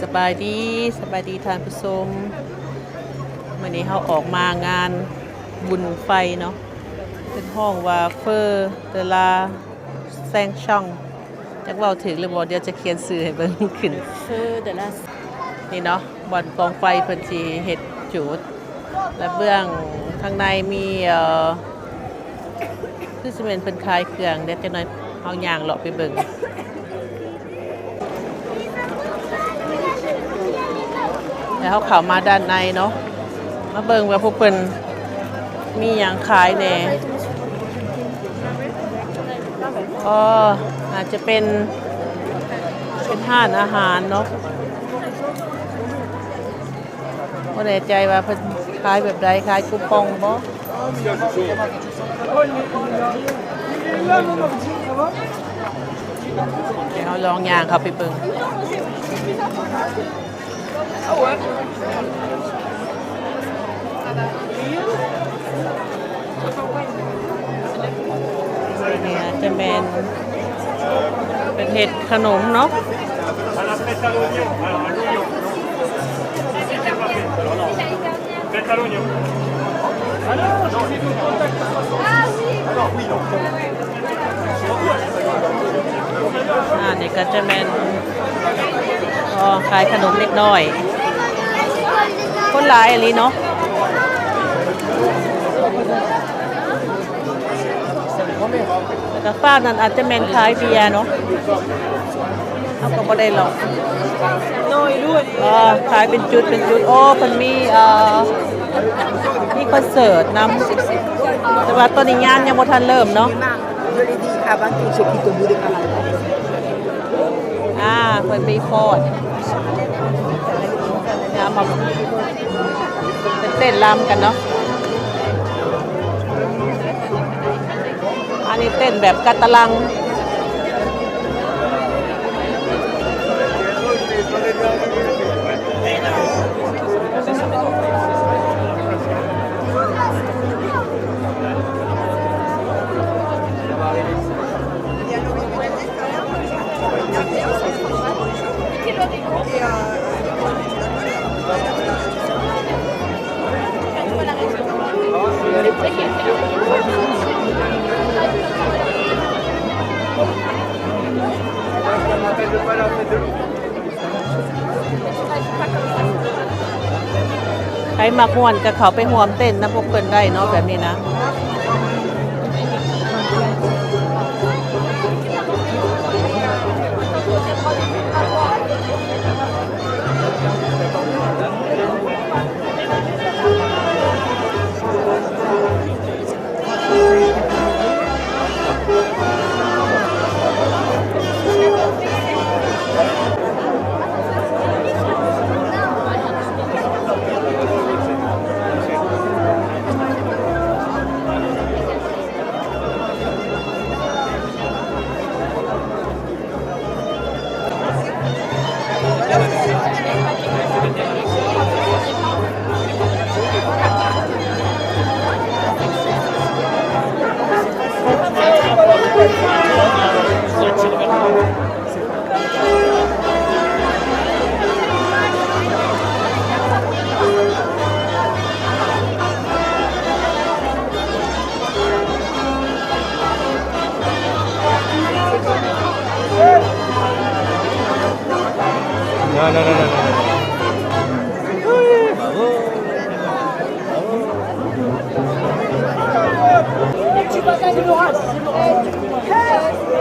สบายดีท่านผู้ชมมื้อนี้เฮาออกมางานบุญไฟเนาะเป็นห้องว่าเฟอร์เดลาแซงช่องจักเว้าถึงหรือบ่เดี๋ยวจะเขียนชื่อให้เบิ่งขึ้นเฟอร์เดลานี่เนาะบ่อนกองไฟเพิ่นสิเฮ็ดจุดและเบื้องข้างในมีคือสิแม่นเพิ่นขายเครื่องเดี๋ยวจักหน่อยเฮาย่างเลาะไปเบิ่งแล้วเขาเข้ามาด้านในเนาะมาเบิ่งว่าพวกเพิ่นมีหยังขายแหน่อาจจะเป็นห้านอาหารเนาะบ่แน่ใจว่าเพิ่นขายแบบใดขายคูปองบ่เดี๋ยวเราลองย่างเข้าไปเบิ่งนี่จะเป็นเห็ดขนมเนาะนี่ก็จะเป็นขายขนมเล็กน้อยคนหลายอันนี้เนาะแล้วก็ฟ้านั้นอาจจะแม่นขายเบียร์เนาะเขาก็บ่ได้หรอกน้อยด้วยขายเป็นจุดเพิ่นมีคอนเสิร์ตนำแต่ว่าตอนนี้งานยังบ่ทันเริ่มเนาะเพิ่นมีฟอร์ดมาเป็นเต้นรำกันเนาะอันนี้เต้นแบบกะตะลังใครมาม่วนก็เขาไปร่วมเต้นนะพวกเพิ่นได้เนาะแบบนี้นะNo.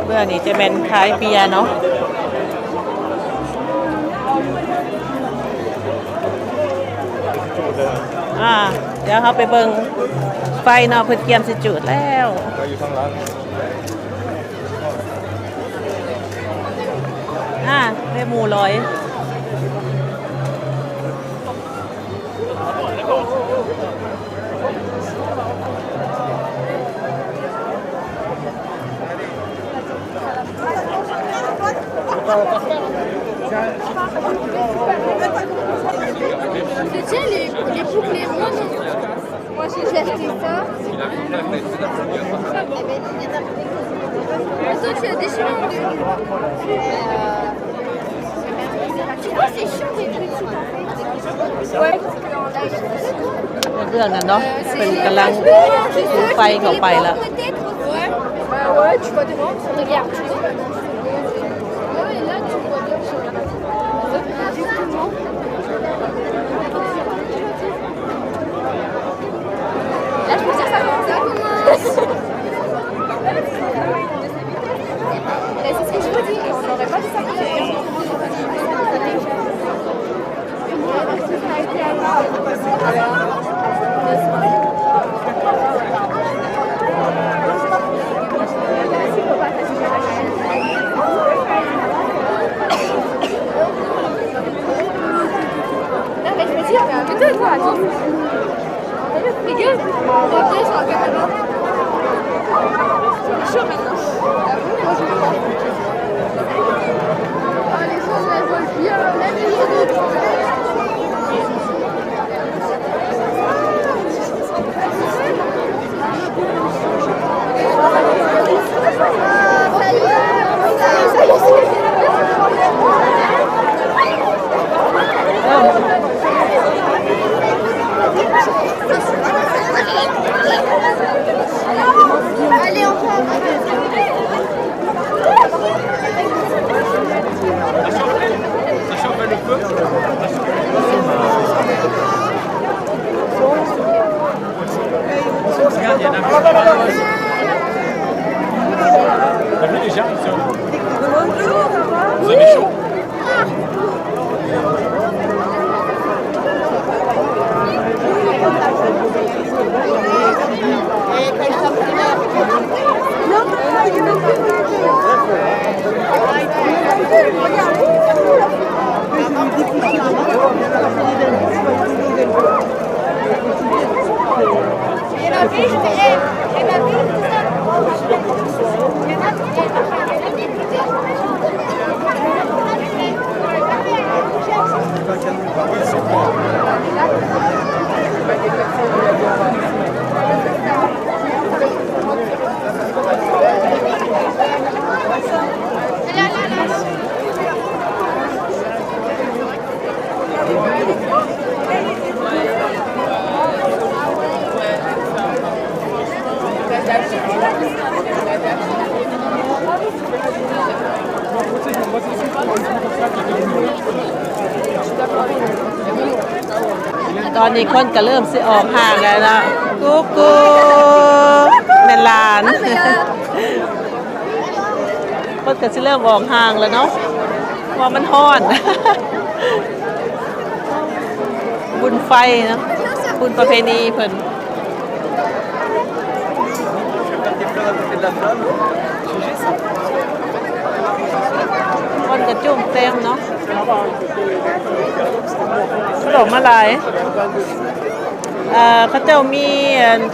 เมื่อนี้จะเป็นขายเบียร์เนาะเดี๋ยวเขาไปเบิ่งไฟเนาะเพิ่นเตรียมสิจุดแล้วอยู่ข้างหลังได้หมูร้อยTiens, les boucles roses. Moi, j'ai acheté ça. Toi, tu as déchiré en deux. c'est chiant des trucs en fait. Ouais, parce que dans la เรื่องนั้นเนาะเป็นกำลังถือไฟเข้าไปละ Ouais. Bah ouais, tu vois devant, regarde. Ouais, et là tu vois bien. Justement. Là je peux dire ça commence. Ça commence. C'est ce que je vous dis. On n'aurait pas dit ça comme Là, mais je me dis, mais toi, toi, attends. Regarde, on va sur la caméra. C'est chaud maintenant. Ah, les choses, elles volent bien. Même les autres. Allez, on va. Ça chauffe le feu. Regarde, il y en a un. T'as vu les gens, ils sont... Vous avez chaud?ตอนนี้คนก็เริ่มสิออกห่างแล้วนะกุ๊กกุ๊กแม่นหลานคนก็สิเริ่มออกห่างแล้วเนาะว่ามันฮ้อน บุญไฟเนาะบุญประเพณีเพิ่นคนก็จุ่มเต็มเนาะขนมอะไรเขาเจ้ามี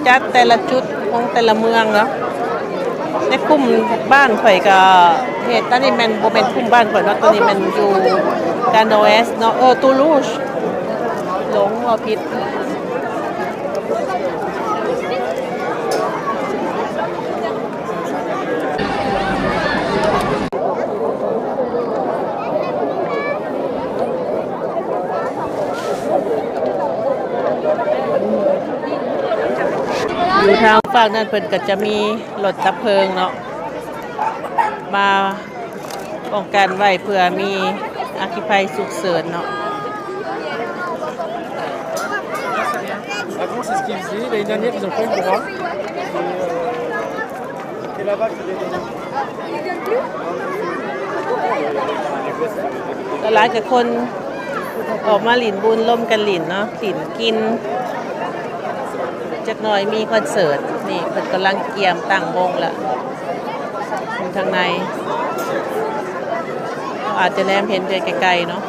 จัดแต่ละจุดของแต่ละเมืองเนาะในกลุ่มบ้านข่อยก็เฮ็ดตอนนี้แม่นบ่แม่นกลุ่มบ้านข่อยเนาะตอนนี้มันอยู่กาโนเอสเนาะตูลูชหลงว่าผิดอยู่ทางฝั่งนั้นเพิ่นก็จะมีรถดับเพลิงเนาะมาป้องกันไว้เพื่อมีอัคคีภัยฉุกเฉินเนาะ Avant, c'est ce qu'ils faisaient. L'année dernière, ils ont pas eu le droit. Et là-bas, je vais donner. หลายกับคนออกมาหลินบุญร่วมกันหลินเนาะหลินกินจักหน่อยมีคอนเสิร์ตนี่เพิ่นกำลังเกียมตั้งวงละอยู่ทางในอาจจะแนมเห็นไกลๆเนาะ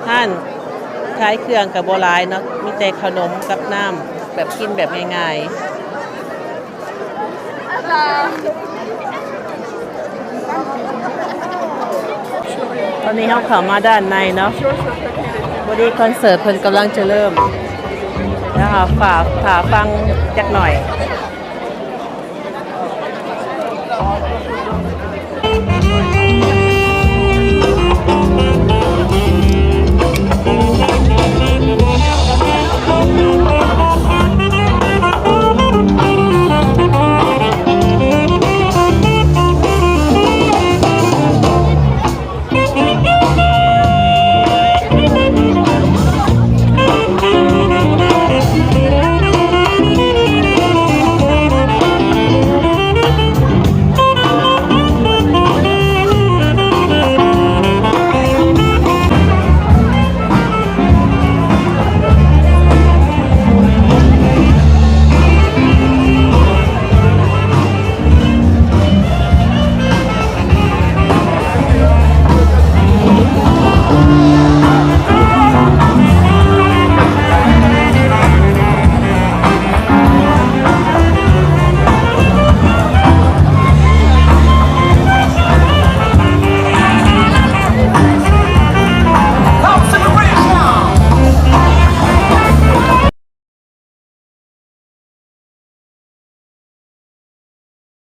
ท่านขายเครื่องกับบ่หลายเนาะมีแต่ขนมกับน้ำแบบกินแบบง่ายๆตอนนี้เฮาเข้ามาด้านในเนาะบ่ได้คอนเสิร์ตเพิ่นกำลังจะเริ่มนะคะฝากฟังจักหน่อย